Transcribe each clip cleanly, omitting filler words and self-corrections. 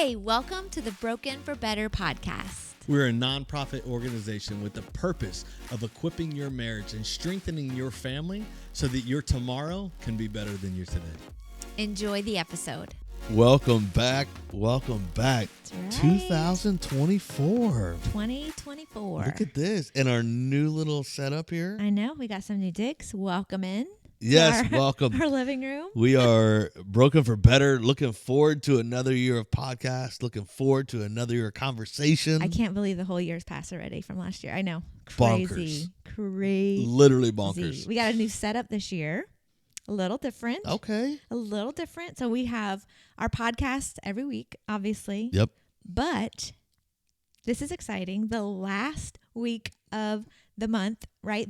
Hey, welcome to the Broken for Better podcast. We're a nonprofit organization with the purpose of equipping your marriage and strengthening your family so that your tomorrow can be better than your today. Enjoy the episode. Welcome back. Welcome back. That's right. 2024. 2024. Look at this. And our new little setup here. I know. We got some new digs. Welcome in. Yes, welcome. Our living room. We are Broken for Better. Looking forward to another year of podcasts. Looking forward to another year of conversation. I can't believe the whole year's passed already from last year. I know. Bonkers. Crazy. Literally bonkers. We got a new setup this year. A little different. Okay. A little different. So we have our podcast every week, obviously. Yep. But this is exciting. The last week of the month, right?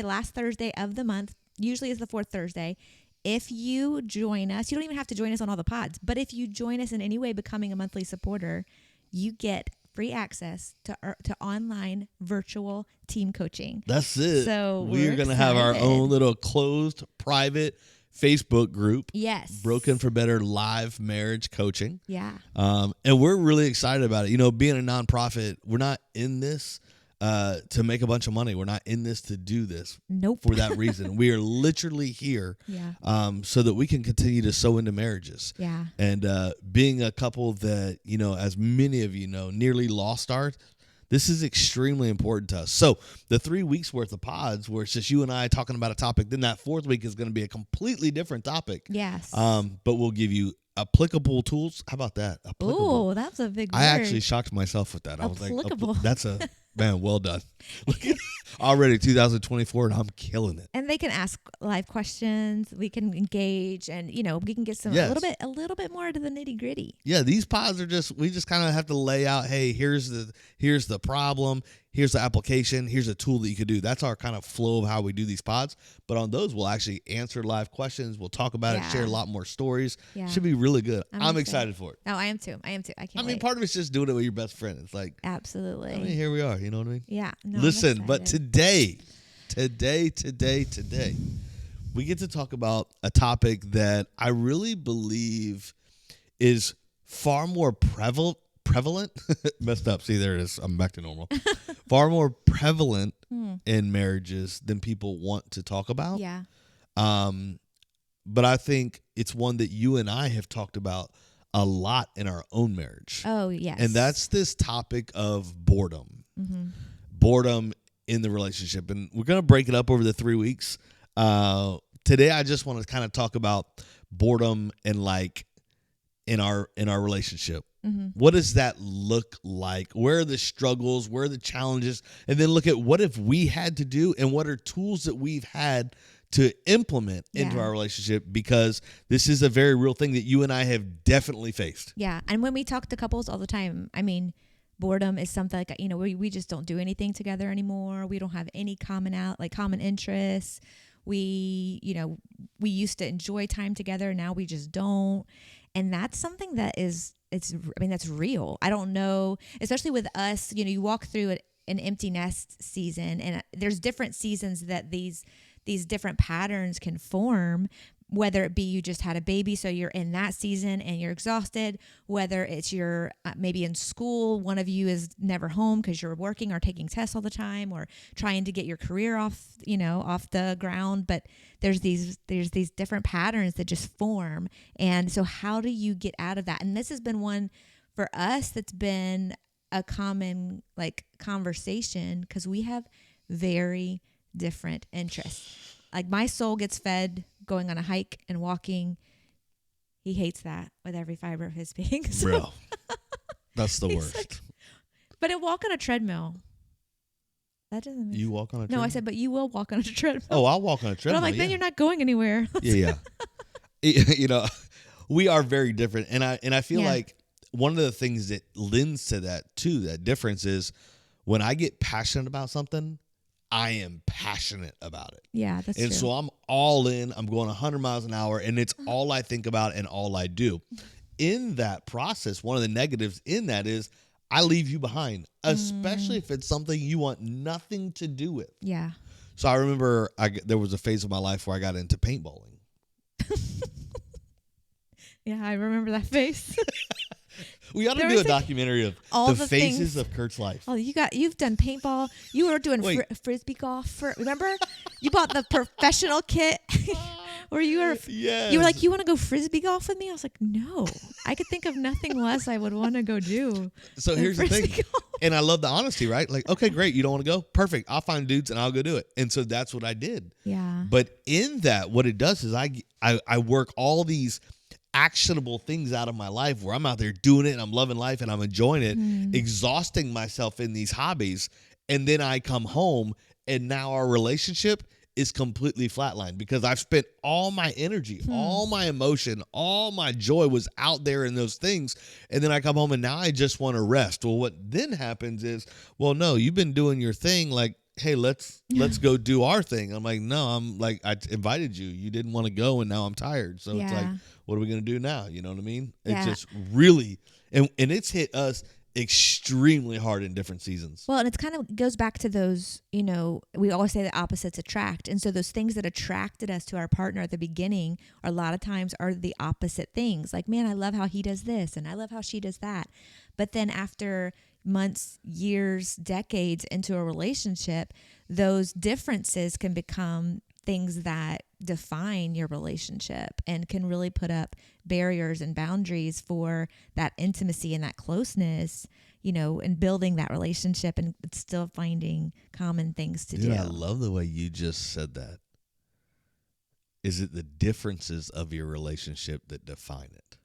Last Thursday of the month, usually is the fourth Thursday. If you join us, you don't even have to join us on all the pods, but if you join us in any way becoming a monthly supporter, you get free access to online virtual team coaching. That's it. So we're going to have our own little closed private Facebook group. Yes. Broken for Better live marriage coaching. Yeah. And we're really excited about it. You know, being a nonprofit, we're not in this to make a bunch of money. We're not in this to do this. Nope. For that reason. We are literally here so that we can continue to sow into marriages. Yeah. And being a couple that, you know, as many of you know, nearly lost ours, this is extremely important to us. So the 3 weeks worth of pods where it's just you and I talking about a topic, then that fourth week is going to be a completely different topic. Yes. But we'll give you applicable tools. How about that? Oh, that's a big word. I actually shocked myself with that. I was applicable. Like, that's a man. Well done. Already 2024, and I'm killing it. And they can ask live questions. We can engage, and we can get some a little bit more to the nitty gritty. Yeah, these pods are we just kind of have to lay out. Hey, here's the problem. Here's the application. Here's a tool that you could do. That's our kind of flow of how we do these pods. But on those, we'll actually answer live questions. We'll talk about it, share a lot more stories. Yeah. Should be really good. I'm excited for it. No, I am too. I can't wait. Part of it's just doing it with your best friend. It's like, absolutely. Here we are. You know what I mean? Yeah. No, listen, but today, we get to talk about a topic that I really believe is far more prevalent. Messed up. See, there it is. I'm back to normal. Far more prevalent in marriages than people want to talk about. Yeah. But I think it's one that you and I have talked about a lot in our own marriage. Oh, yes. And that's this topic of boredom. Mm-hmm. Boredom in the relationship. And we're going to break it up over the 3 weeks. Today, I just want to kind of talk about boredom and in our relationship. Mm-hmm. What does that look like? Where are the struggles? Where are the challenges? And then look at what if we had to do and what are tools that we've had to implement into our relationship, because this is a very real thing that you and I have definitely faced. Yeah. And when we talk to couples all the time, I mean, boredom is something like, we just don't do anything together anymore. We don't have any common interests. We used to enjoy time together. Now we just don't. And that's something that that's real. I don't know, especially with us, you walk through an empty nest season, and there's different seasons that these different patterns can form, whether it be you just had a baby, so you're in that season and you're exhausted, whether it's you're maybe in school, one of you is never home because you're working or taking tests all the time or trying to get your career off the ground. But there's these different patterns that just form. And so how do you get out of that? And this has been one for us that's been a common conversation, because we have very different interests. Like, my soul gets fed going on a hike and walking. He hates that with every fiber of his being. So. Bro, that's the worst. But walk on a treadmill. That doesn't make sense. You walk on a treadmill? No, I said, but you will walk on a treadmill. Oh, I'll walk on a treadmill. But I'm like, then you're not going anywhere. Yeah. We are very different. And I feel like one of the things that lends to that too, that difference, is when I get passionate about something, I am passionate about it. Yeah, that's true. And so I'm all in. I'm going 100 miles an hour, and it's all I think about and all I do. In that process, one of the negatives in that is I leave you behind, especially if it's something you want nothing to do with. Yeah. So I remember there was a phase of my life where I got into paintballing. Yeah, I remember that phase. We ought to There do a was, like, documentary of all the the phases things. of Kurt's life. Oh, you've done paintball. You were doing Wait. frisbee golf. Remember? You bought the professional kit. Or you were Yes. you were like, you want to go frisbee golf with me? I was like, no. I could think of nothing less I would want to go do. So than here's the thing. frisbee golf. And I love the honesty, right? Like, okay, great. You don't want to go? Perfect. I'll find dudes and I'll go do it. And so that's what I did. Yeah. But in that, what it does is I work all these actionable things out of my life where I'm out there doing it and I'm loving life and I'm enjoying it, exhausting myself in these hobbies. And then I come home and now our relationship is completely flatlined because I've spent all my energy, all my emotion, all my joy was out there in those things. And then I come home and now I just want to rest. Well, what then happens is, well, no, you've been doing your thing. Like, hey, let's go do our thing. I'm like, no, I'm like, I invited you. You didn't want to go and now I'm tired. So it's like, what are we going to do now? You know what I mean? It's just really, and it's hit us extremely hard in different seasons. Well, and it's kind of goes back to those, we always say that opposites attract. And so those things that attracted us to our partner at the beginning a lot of times are the opposite things. Like, man, I love how he does this and I love how she does that. But then after months, years, decades into a relationship, those differences can become things that define your relationship and can really put up barriers and boundaries for that intimacy and that closeness, and building that relationship and still finding common things to do. I love the way you just said that. Is it the differences of your relationship that define it?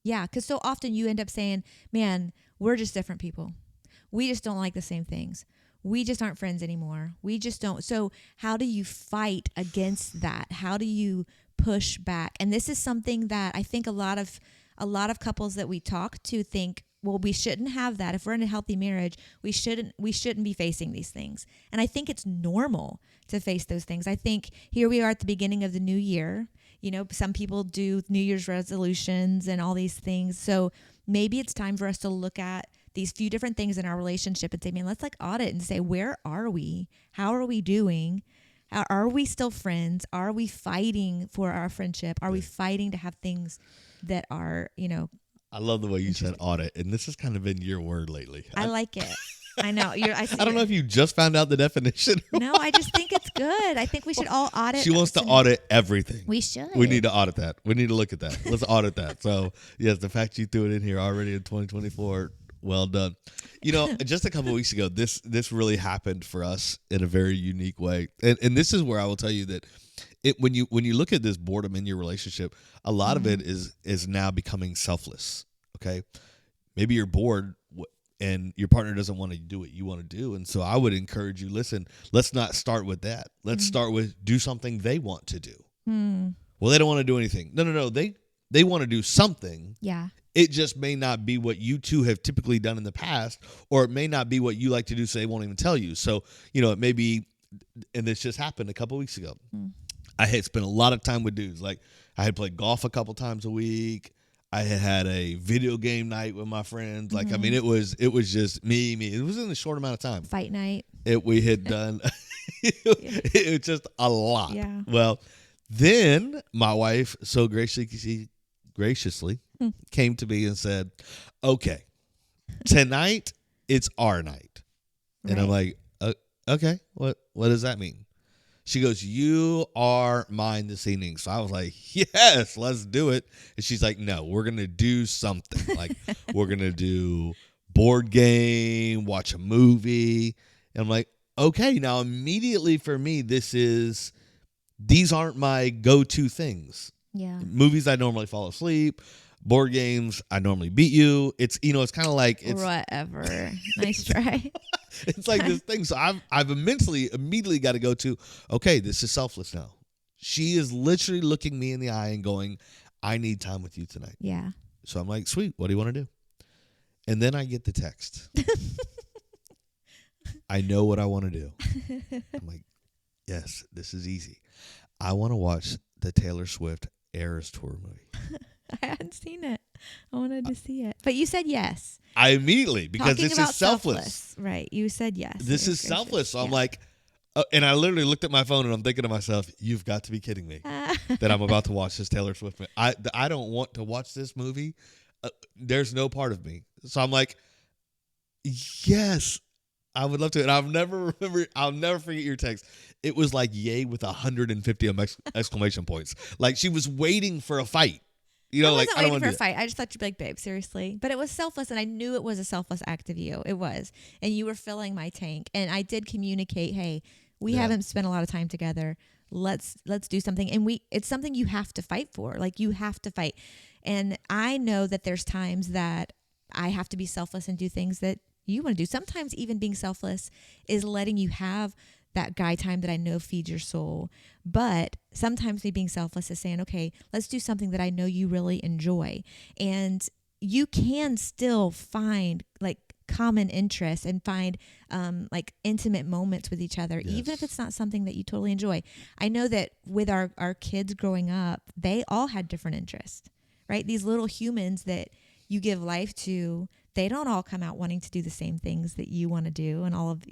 Yeah, because so often you end up saying, man, we're just different people. We just don't like the same things. We just aren't friends anymore. We just don't. So how do you fight against that? How do you push back? And this is something that I think a lot of couples that we talk to think, well, we shouldn't have that. If we're in a healthy marriage, we shouldn't be facing these things. And I think it's normal to face those things. I think here we are at the beginning of the new year. Some people do New Year's resolutions and all these things. So maybe it's time for us to look at these few different things in our relationship and say, man, let's audit and say, where are we? How are we doing? Are we still friends? Are we fighting for our friendship? Are we fighting to have things that are, I love the way you said audit, and this has kind of been your word lately. I like it. I know. I don't know if you just found out the definition. No, I just think it's good. I think we should all audit. She wants to audit everything. We should. We need to audit that. We need to look at that. Let's audit that. So, yes, the fact you threw it in here already in 2024, well done. Just a couple of weeks ago, this really happened for us in a very unique way. And this is where I will tell you that when you look at this boredom in your relationship, a lot of it is now becoming selfless. Okay, maybe you're bored and your partner doesn't want to do what you want to do, and so I would encourage you. Listen, let's not start with that. Let's start with do something they want to do. Well, they don't want to do anything. No. They want to do something. Yeah. It just may not be what you two have typically done in the past, or it may not be what you like to do, so they won't even tell you. So, it may be, and this just happened a couple weeks ago. I had spent a lot of time with dudes. Like, I had played golf a couple times a week. I had a video game night with my friends. Like, I mean, it was just me. It was in a short amount of time. Fight night. We had done, it was just a lot. Yeah. Well, then my wife so graciously came to me and said, okay, tonight it's our night. And I'm like, okay, what does that mean? She goes, you are mine this evening. So I was like, yes, let's do it. And she's like, no, we're going to do something. Like, we're going to do board game, watch a movie. And I'm like, okay. Now, immediately for me, these aren't my go-to things. Yeah. Movies, I normally fall asleep. Board games, I normally beat you. It's it's kind of like whatever. Nice try. It's like this thing. So I've immediately got to go to, okay, this is selfless now. She is literally looking me in the eye and going, I need time with you tonight. Yeah. So I'm like, sweet, what do you want to do? And then I get the text. I know what I want to do. I'm like, yes, this is easy. I want to watch the Taylor Swift Eras Tour movie. I hadn't seen it. I wanted to see it. But you said yes. I immediately, because this is selfless. Right. You said yes. This is selfless. So I'm like, and I literally looked at my phone and I'm thinking to myself, you've got to be kidding me that I'm about to watch this Taylor Swift movie. I don't want to watch this movie there's no part of me. So I'm like, yes, I would love to. And I'll never forget your text. It was like, yay, with 150 exclamation points. Like she was waiting for a fight. You know, I like, wasn't I don't waiting want for to a fight. I just thought you'd be like, babe, seriously. But it was selfless, and I knew it was a selfless act of you. It was. And you were filling my tank. And I did communicate, hey, we haven't spent a lot of time together. Let's do something. And it's something you have to fight for. Like, you have to fight. And I know that there's times that I have to be selfless and do things that you want to do. Sometimes even being selfless is letting you have that guy time that I know feeds your soul. But sometimes me being selfless is saying, okay, let's do something that I know you really enjoy. And you can still find like common interests and find like intimate moments with each other, even if it's not something that you totally enjoy. I know that with our kids growing up, they all had different interests, right? These little humans that you give life to, they don't all come out wanting to do the same things that you want to do and all of,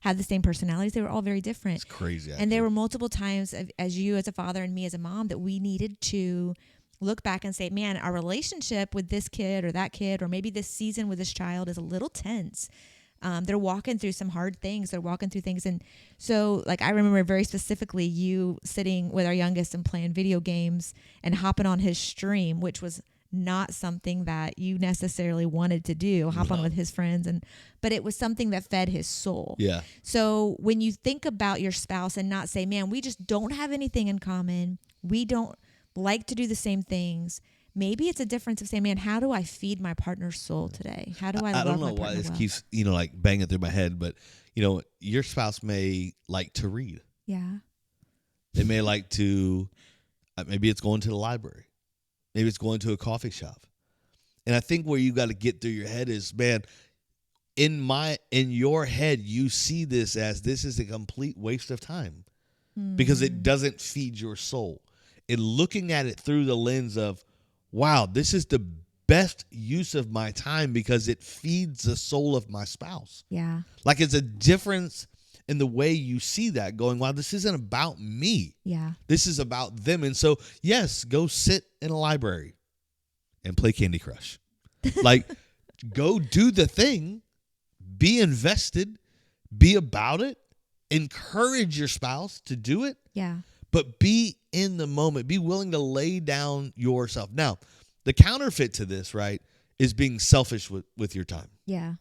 have the same personalities. They were all very different. It's crazy. And there were multiple times as you as a father and me as a mom that we needed to look back and say, man, our relationship with this kid or that kid, or maybe this season with this child is a little tense. They're walking through some hard things. They're walking through things. And so like, I remember very specifically you sitting with our youngest and playing video games and hopping on his stream, which was not something that you necessarily wanted to do, hop on with his friends, but it was something that fed his soul. Yeah. So when you think about your spouse and not say, man, we just don't have anything in common, we don't like to do the same things, maybe it's a difference of saying, man, how do I feed my partner's soul today? How do I love my partner? I don't know why this keeps, like banging through my head, but your spouse may like to read. Yeah. They may like to, maybe it's going to the library. Maybe it's going to a coffee shop. And I think where you got to get through your head is, man, in your head, you see this as this is a complete waste of time because it doesn't feed your soul. And looking at it through the lens of, wow, this is the best use of my time because it feeds the soul of my spouse. Yeah. Like it's a difference in the way you see that going, wow, this isn't about me. Yeah. This is about them. And so, yes, go sit in a library and play Candy Crush. Like, go do the thing, be invested, be about it, encourage your spouse to do it. Yeah. But be in the moment. Be willing to lay down yourself. Now, the counterfeit to this, right, is being selfish with your time. Yeah.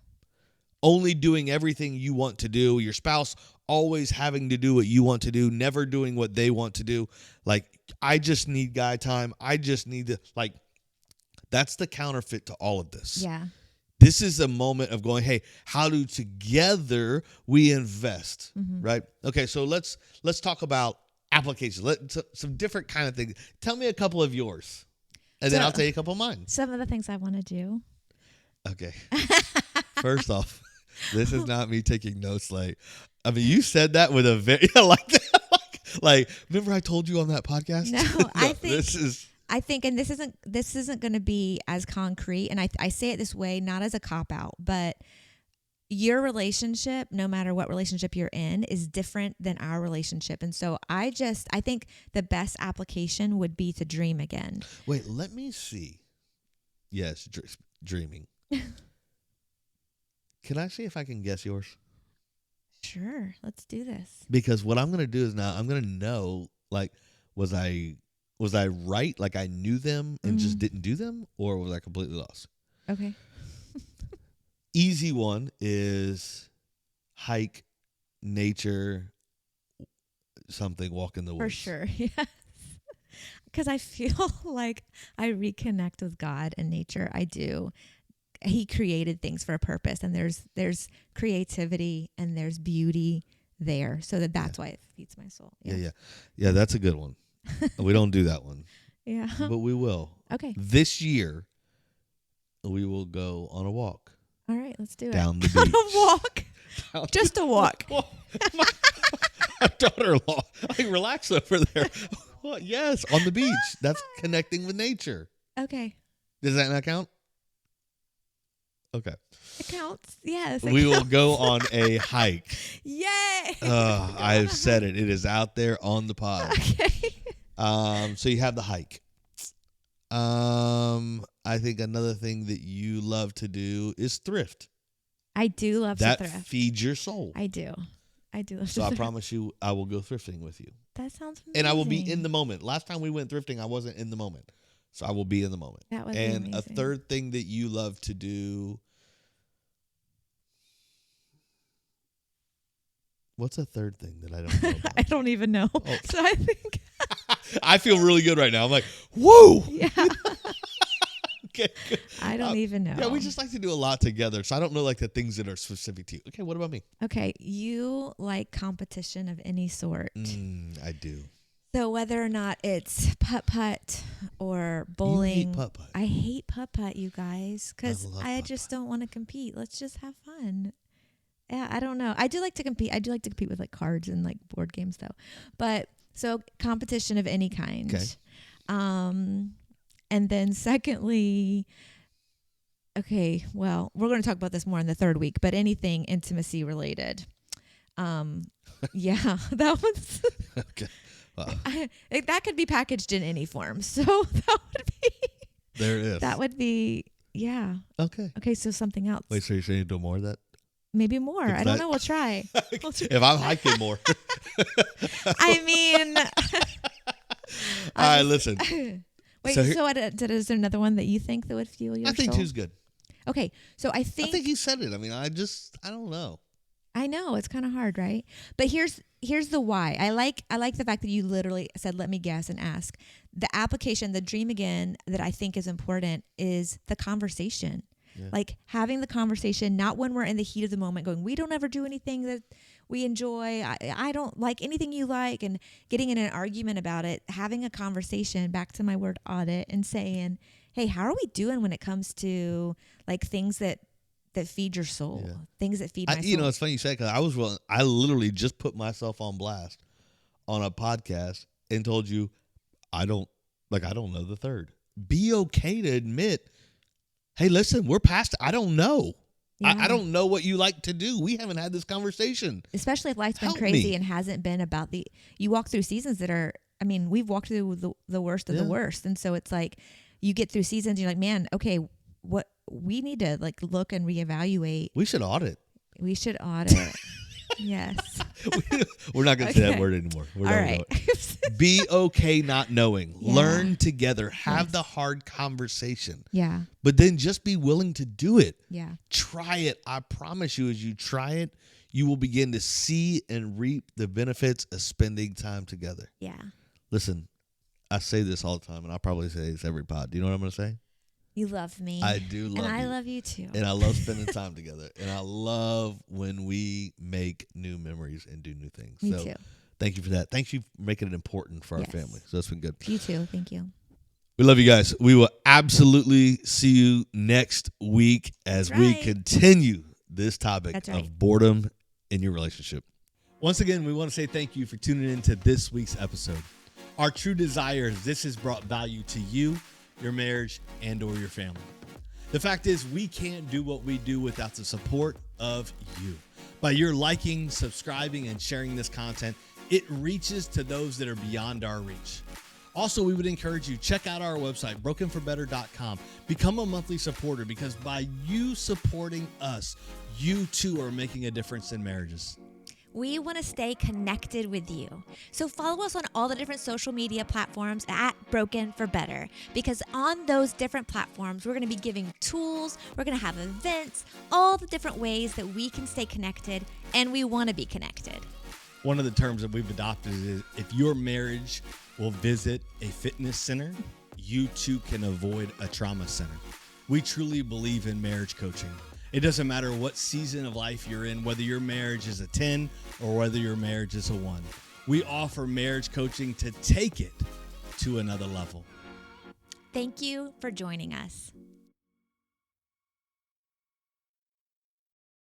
Only doing everything you want to do, your spouse always having to do what you want to do, never doing what they want to do. Like, I just need guy time. I just need to, like, that's the counterfeit to all of this. Yeah. This is a moment of going, hey, how do together we invest, right? Okay, so let's talk about applications. Some different kind of things. Tell me a couple of yours, and then I'll tell you a couple of mine. Some of the things I want to do. Okay. First off, this is not me taking notes. Like, I mean, you said that with a very like that. Like, remember I told you on that podcast? No, I think, and this isn't going to be as concrete. And I say it this way, not as a cop out, but your relationship, no matter what relationship you're in, is different than our relationship. And so I think the best application would be to dream again. Wait, let me see. Yes, dreaming. Can I see if I can guess yours? Sure. Let's do this. Because what I'm going to do is now I'm going to know, like, was I right? Like I knew them and just didn't do them? Or was I completely lost? Okay. Easy one is hike, nature, something, walk in the woods. For sure. Yes. Because I feel like I reconnect with God and nature. I do. He created things for a purpose, and there's creativity and there's beauty there. So that's why it feeds my soul. Yeah. Yeah, that's a good one. We don't do that one. Yeah. But we will. Okay. This year, we will go on a walk. All right, let's do it. Down the beach. On a walk. Just a walk. My daughter-in-law. Like, relax over there. Well, yes, on the beach. That's connecting with nature. Okay. Does that not count? Okay. It counts. Yes. We will go on a hike. Yay. I've said it. It is out there on the pod. Okay. So you have the hike. I I think another thing that you love to do is thrift. I do love to thrift. That feeds your soul. I do love to So I thrift. promise you, I will go thrifting with you. That sounds amazing. And I will be in the moment. Last time we went thrifting, I wasn't in the moment. So I will be in the moment. That would and be amazing. A third thing that you love to do. What's a third thing that I don't know about? I don't even know. Oh. So I think I feel really good right now. I'm like, whoa. yeah. Okay. Good. I don't even know. Yeah, we just like to do a lot together. So I don't know like the things that are specific to you. Okay, what about me? Okay, you like competition of any sort. I do. So whether or not it's putt-putt or bowling. You hate putt-putt. I hate putt-putt, you guys, because love I just don't want to compete. Let's just have fun. Yeah, I don't know. I do like to compete. I do like to compete with like cards and like board games though. But so competition of any kind. Okay. And then secondly, okay, well, we're going to talk about this more in the third week, but anything intimacy related. Yeah, that one's Okay. Wow. that could be packaged in any form. So that would be There it is. that would be yeah. Okay. Okay, so something else. Wait, so you're saying you do more of that? Maybe more. I don't that- know. We'll try. If I'm hiking more. I mean, All right, listen. wait. So So, here- is there another one that you think that would fuel your I think soul? two's good. Okay, so I I think think you said it. I mean, I don't know. I know it's kind of hard, right? But here's the why. I like the fact that you literally said, "Let me guess and ask." The application, the dream again, that I think is important is the conversation. Yeah. Like having the conversation, not when we're in the heat of the moment, going, "We don't ever do anything that we enjoy. I don't like anything you like," and getting in an argument about it. Having a conversation. Back to my word audit, and saying, "Hey, how are we doing when it comes to like things that feed your soul, Yeah. things that feed my soul?" You know, it's funny you say because I literally just put myself on blast on a podcast and told you I don't know the third. Be okay to admit, hey, listen, we're past. I don't know. Yeah. I don't know what you like to do. We haven't had this conversation. Especially if life's been Help crazy me. and hasn't been about you walk through seasons that are, I mean, we've walked through the worst of the Yeah. worst. And so it's like, you get through seasons, you're like, man, okay, what we need to like look and reevaluate. We should audit. We should audit. Yes. We're not going to say that Okay. word anymore. We're All done right. with it. Be okay not knowing. Yeah. Learn together. Have Yes. the hard conversation. Yeah. But then just be willing to do it. Yeah. Try it. I promise you, as you try it, you will begin to see and reap the benefits of spending time together. Yeah. Listen, I say this all the time, and I'll probably say this every pod. Do you know what I'm going to say? You love me. I do love and I you. love you too. And I love spending time together. And I love when we make new memories and do new things. Me so too. thank you for that. Thank you for making it important for our Yes. family. So that's been good. You too. Thank you. We love you guys. We will absolutely see you next week as That's we right. continue this topic That's right. of boredom in your relationship. Once again, we want to say thank you for tuning in to this week's episode. Our true desire is this has brought value to you, your marriage, and or your family. The fact is, we can't do what we do without the support of you. By your liking, subscribing, and sharing this content, it reaches to those that are beyond our reach. Also, we would encourage you, check out our website, brokenforbetter.com. Become a monthly supporter because by you supporting us, you too are making a difference in marriages. We want to stay connected with you. So follow us on all the different social media platforms at Broken for Better, because on those different platforms, we're going to be giving tools, we're going to have events, all the different ways that we can stay connected, and we want to be connected. One of the terms that we've adopted is if your marriage will visit a fitness center, you too can avoid a trauma center. We truly believe in marriage coaching. It doesn't matter what season of life you're in, whether your marriage is a 10 or whether your marriage is a 1. We offer marriage coaching to take it to another level. Thank you for joining us.